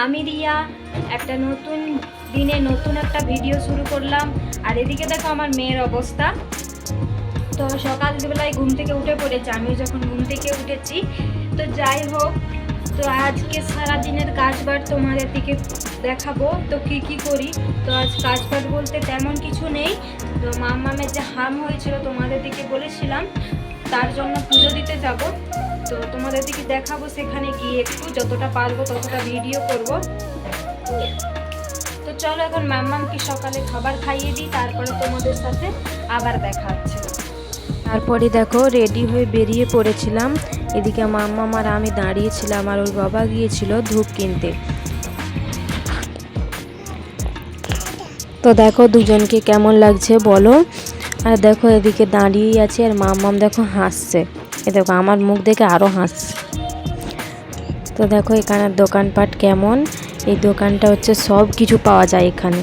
আমি রিয়া একটা নতুন দিনে নতুন একটা ভিডিও শুরু করলাম। আর এদিকে দেখো আমার মেয়ের অবস্থা। তো সকালবেলায় ঘুম থেকে উঠে পড়েছে, আমিও যখন ঘুম থেকে উঠেছি। তো যাই হোক, তো আজকে সারাদিনের কাজবাজ তোমাদের দিকে দেখাবো তো কি করি। তো আজ কাজবাজ বলতে তেমন কিছু নেই। তো মামের যে হাম হয়েছিল তোমাদের দিকে বলেছিলাম, তার জন্য পুজো দিতে যাব। তো তোমাদের দিকে দেখাবো, সেখানে গিয়ে একটু যতটা পারবো ততটা ভিডিও করব। তো চলো এখন মাম্মামকে সকালে খাবার খাইয়ে দিই, তারপরে তোমাদের সাথে আবার দেখা হচ্ছে। তারপরে দেখো রেডি হয়ে বেরিয়ে পড়েছিলাম। এদিকে মাম্মাম আর আমি দাঁড়িয়েছিলাম, আর ওর বাবা গিয়েছিল ধূপ কিনতে। তো দেখো দুজনকে কেমন লাগছে বলো। আর দেখো এদিকে দাঁড়িয়েই আছে, আর মাম্মাম দেখো হাসছে। এ দেখো আমার মুখ দেখে আরও হাসছে। তো দেখো এখানের দোকানপাট কেমন। এই দোকানটা হচ্ছে সব কিছু পাওয়া যায় এখানে,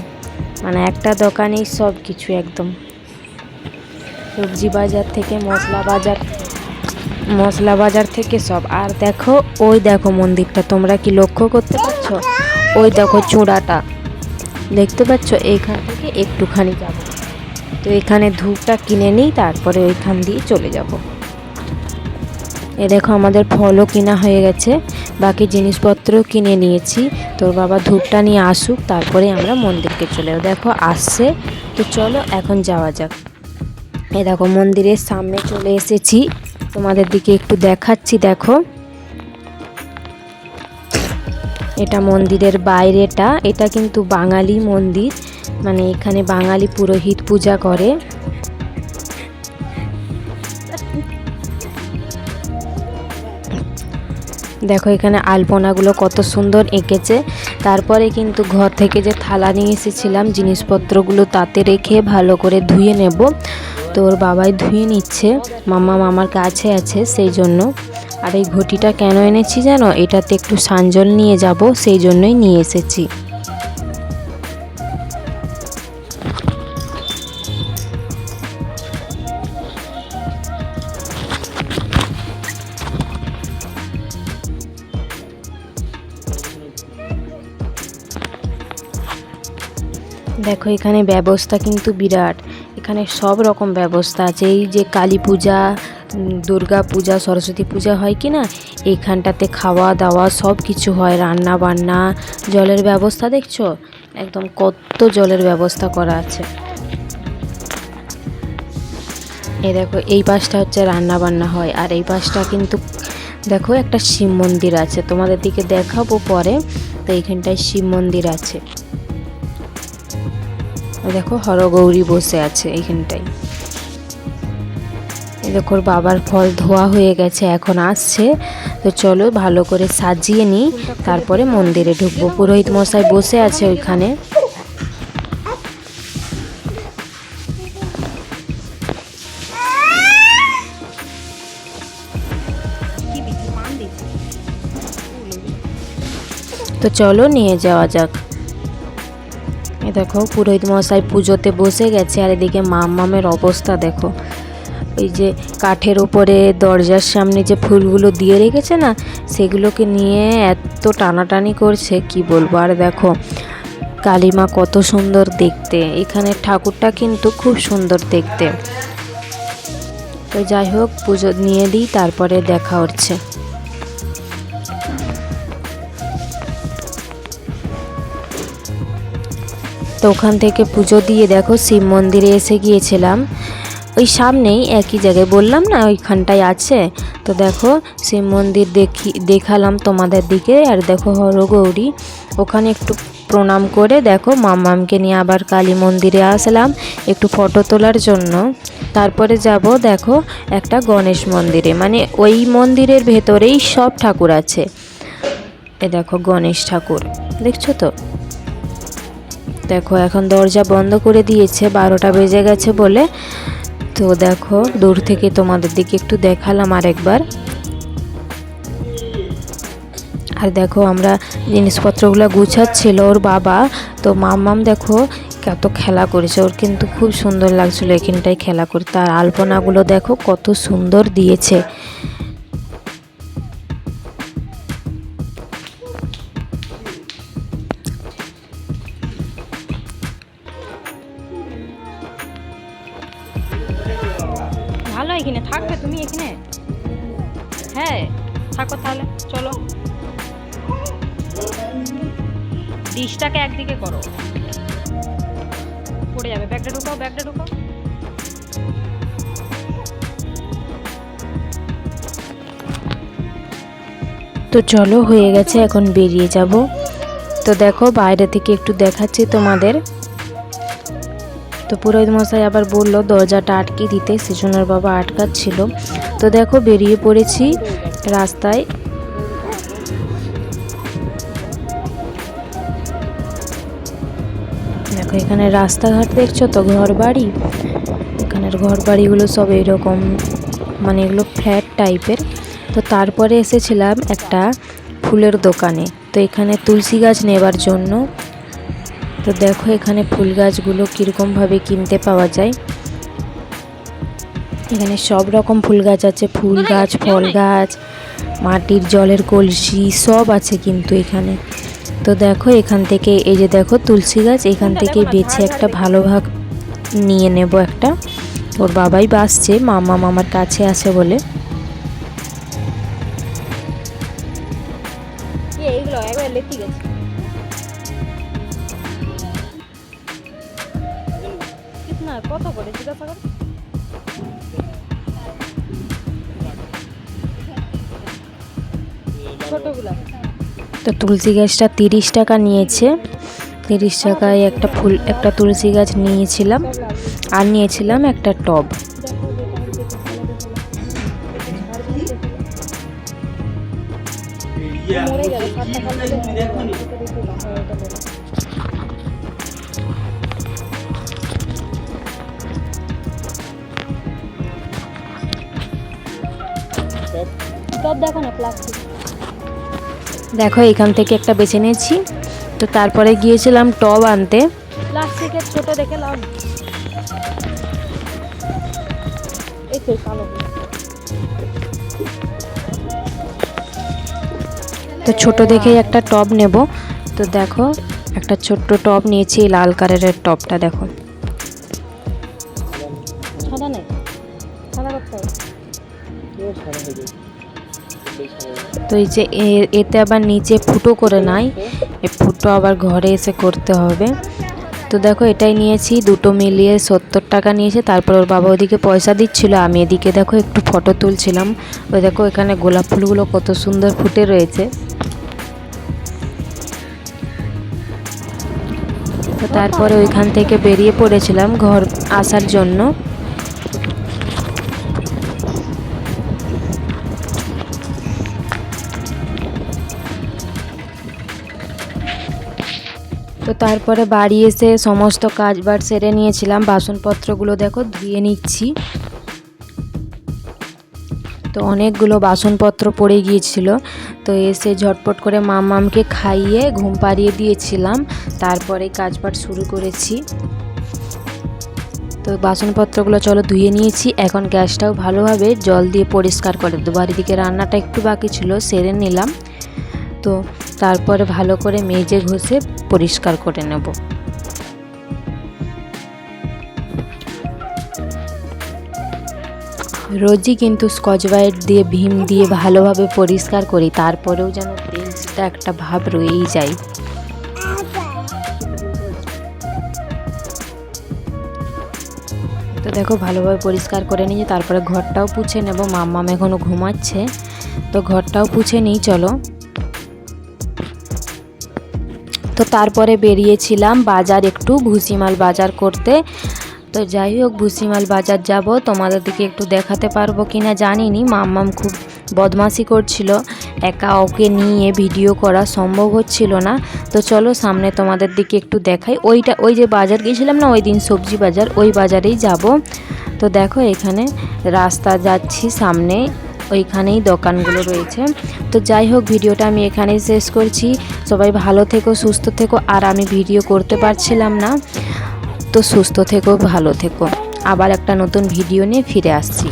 মানে একটা দোকানেই সব কিছু একদম। সবজি বাজার থেকে মশলা বাজার থেকে সব। আর দেখো ওই দেখো মন্দিরটা, তোমরা কি লক্ষ্য করতে পারছো? ওই দেখো চূড়াটা দেখতে পাচ্ছ? এইখান থেকে একটুখানি যাব। তো এখানে ধূপটা কিনে নিই, তারপরে ওইখান দিয়ে চলে যাব। এ দেখো আমাদের ফলও কিনা হয়ে গেছে, বাকি জিনিসপত্রও কিনে নিয়েছি। তোর বাবা ধূপটা নিয়ে আসুক, তারপরে আমরা মন্দিরকে চলে যাব। দেখো আসছে, তো চলো এখন যাওয়া যাক। এই দেখো মন্দিরের সামনে চলে এসেছি, তোমাদের দিকে একটু দেখাচ্ছি। দেখো এটা মন্দিরের বাইরেটা, এটা কিন্তু বাঙালি মন্দির, মানে এখানে বাঙালি পুরোহিত পূজা করে। দেখো এখানে আলপনাগুলো কত সুন্দর এঁকেছে। তারপরে কিন্তু ঘর থেকে যে থালা নিয়ে এসেছিলাম জিনিসপত্রগুলো তাতে রেখে ভালো করে ধুয়ে নেব। তো ওর বাবাই ধুয়ে নিচ্ছে, মাম্মা মামার কাছে আছে সেই জন্য। আর এই ঘটিটা কেন এনেছি জানো? এটাতে একটু সানজল নিয়ে যাব, সেই জন্যই নিয়ে এসেছি। দেখো এখানে ব্যবস্থা কিন্তু বিরাট, এখানে সব রকম ব্যবস্থা আছে। এই যে কালী পূজা, দুর্গা পূজা, সরস্বতী পূজা হয় কি না, এইখানটাতে খাওয়া দাওয়া সব কিছু হয়, রান্না বান্না, জলের ব্যবস্থা দেখছো একদম কত জলের ব্যবস্থা করা আছে। এই দেখো এই পাশটা হচ্ছে রান্না বান্না হয়, আর এই পাশটা কিন্তু দেখো একটা শিব মন্দির আছে, তোমাদের দিকে দেখাবো পরে। তো এইখানটায় শিব মন্দির আছে। দেখো হরগৌরী বসে আছে এইখানটায়। দেখো বাবার ফল ধোয়া হয়ে গেছে, এখন আসছে। তো চলো ভালো করে সাজিয়ে নিই, তারপরে মন্দিরে ঢুকবো। পুরোহিত মশাই বসে আছে ওইখানে। তো চলো নিয়ে যাওয়া যাক। দেখো পুরোহিত মশাই পুজোতে বসে গেছে, আর এদিকে মামের অবস্থা দেখো। ওই যে কাঠের উপরে দরজার সামনে যে ফুলগুলো দিয়ে রেখেছে না, সেগুলোকে নিয়ে এত টানাটানি করছে কি বলবো। আর দেখো কালীমা কত সুন্দর দেখতে, এখানে ঠাকুরটা কিন্তু খুব সুন্দর দেখতে। তো যাই হোক পুজো নিয়ে দিই, তারপরে দেখা হচ্ছে। তো ওখান থেকে পুজো দিয়ে দেখো শিব মন্দিরে এসে গিয়েছিলাম, ওই সামনেই একই জায়গায় বললাম না ওইখানটায় আছে। তো দেখো শিব মন্দির দেখালাম তোমাদের দিকে। আর দেখো হরগৌরী, ওখানে একটু প্রণাম করে দেখো মাম্মামকে নিয়ে আবার কালী মন্দিরে আসলাম একটু ফটো তোলার জন্য। তারপরে যাব দেখো একটা গণেশ মন্দিরে, মানে ওই মন্দিরের ভেতরেই সব ঠাকুর আছে। এ দেখো গণেশ ঠাকুর দেখছো তো। দেখো এখন দরজা বন্ধ করে দিয়েছে, 12টা বেজে গেছে বলে। তো দেখো দূর থেকে তোমাদের দিকে একটু দেখালাম আরেকবার। আর দেখো আমরা জিনিসপত্রগুলো গুছাচ্ছিল ওর বাবা। তো মাম্মাম দেখো কত খেলা করেছে, ওর কিন্তু খুব সুন্দর লাগছিল এখানটায় খেলা করতে। আর আলপনাগুলো দেখো কত সুন্দর দিয়েছে। এখানে থাকবে তুমি এখানে? হ্যাঁ থাকো তাহলে, চলো। ডিশটাকে একদিকে করো, পড়ে যাবে। ব্যাগটা ঢুকাও, ব্যাগটা ঢুকাও। তো চলো, হয়ে গেছে, এখন বেরিয়ে যাব। তো দেখো বাইরে থেকে একটু দেখাচ্ছি তোমাদের। তো পুরোহিত মশাই আবার বললো দরজাটা আটকে দিতে, সেজনের বাবা আটকাচ্ছিল। তো দেখো বেরিয়ে পড়েছি রাস্তায়। দেখো এখানে রাস্তাঘাট দেখছো তো, ঘর বাড়ি। এখানের ঘর বাড়িগুলো সব এইরকম, মানে এগুলো ফ্ল্যাট টাইপের। তো তারপরে এসেছিলাম একটা ফুলের দোকানে, তো এখানে তুলসী গাছ নেবার জন্য। তো দেখো এখানে ফুল গাছগুলো কীরকমভাবে কিনতে পাওয়া যায়। এখানে সব রকম ফুল গাছ আছে, ফুল গাছ, ফল গাছ, মাটির জলের কলসি সব আছে কিন্তু এখানে। তো দেখো এখান থেকে, এই যে দেখো তুলসী গাছ, এখান থেকে বেছে একটা ভালো ভাগ নিয়ে নেব একটা। ওর বাবাই বাসছে, মামা মামার কাছে আছে বলে। কত করে জিজ্ঞাসা কর। তো তুলসী গাছটা 30 টাকা নিয়েছে। 30 টাকায় একটা তুলসী গাছ নিয়েছিলাম, আর নিয়েছিলাম একটা টব। দেখো এখান থেকে একটা বেছে নিয়েছি। তো তারপরে গিয়েছিলাম টব আনতে, প্লাস্টিকের ছোট দেখে লাভ। তো ছোট দেখেই একটা টব নেব। তো দেখো একটা ছোট্ট টব নিয়েছি, লাল কালারের টবটা দেখো। সাদা নেই, সাদা করতে হবে। তো এই যে এতে আবার নিচে ফুটো করে নাই, এই ফুটো আবার ঘরে এসে করতে হবে। তো দেখো এটাই নিয়েছি, দুটো মিলিয়ে 70 টাকা নিয়েছে। তারপর ওর বাবা ওদিকে পয়সা দিচ্ছিল, আমি এদিকে দেখো একটু ফটো তুলছিলাম। ওই দেখো এখানে গোলাপ ফুলগুলো কত সুন্দর ফুটে রয়েছে। তো তারপরে ওইখান থেকে বেরিয়ে পড়েছিলাম ঘর আসার জন্য। তো তারপরে বাড়ি এসে সমস্ত কাজবাজ সেরে নিয়েছিলাম, বাসনপত্রগুলো দেখো ধুয়ে নিচ্ছি। তো অনেকগুলো বাসনপত্র পড়ে গিয়েছিল। তো এসে ঝটপট করে মামামকে খাইয়ে ঘুম পাড়িয়ে দিয়েছিলাম, তারপরে কাজবাজ শুরু করেছি। তো বাসনপত্রগুলো চলো ধুয়ে নিয়েছি, এখন গ্যাসটাও ভালোভাবে জল দিয়ে পরিষ্কার করে দেবো। আর এদিকে রান্নাটা একটু বাকি ছিল, সেরে নিলাম। তো তারপরে ভালো করে মেজে ঘষে পরিষ্কার করে নেব। রোজই কিন্তু স্কচ ব্রাইট দিয়ে, ভীম দিয়ে ভালোভাবে পরিষ্কার করি, তারপরেও যেন তেলটা একটা ভাব রয়েই যায়। তো দেখো ভালোভাবে পরিষ্কার করে নিয়ে তারপরে ঘরটাও পুছে নেব। মাম্মাম এখনও ঘুমাচ্ছে, তো ঘরটাও পুছে নিই চলো। তো তারপরে বেরিয়েছিলাম বাজার, একটু ভুসিমাল বাজার করতে। তো যাই হোক ভুসিমাল বাজার যাব, তোমাদের দিকে একটু দেখাতে পারবো কিনা জানি না। মাম্মাম খুব বদমাশি করছিল, একা ওকে নিয়ে ভিডিও করা সম্ভব হচ্ছিল না। তো চলো সামনে তোমাদের দিকে একটু দেখাই। ওই যে বাজার গিয়েছিলাম না ওই দিন, সবজি বাজার, ওই বাজারেই যাব। তো দেখো এখানে রাস্তা যাচ্ছি, সামনে ওইখানেই দোকানগুলো রয়েছে। তো যাই হোক ভিডিওটা আমি এখানেই শেষ করছি। সবাই ভালো থেকো, সুস্থ থেকো। আর আমি ভিডিও করতে পারছিলাম না, তো সুস্থ থেকো, ভালো থেকো। আবার একটা নতুন ভিডিও নিয়ে ফিরে আসছি।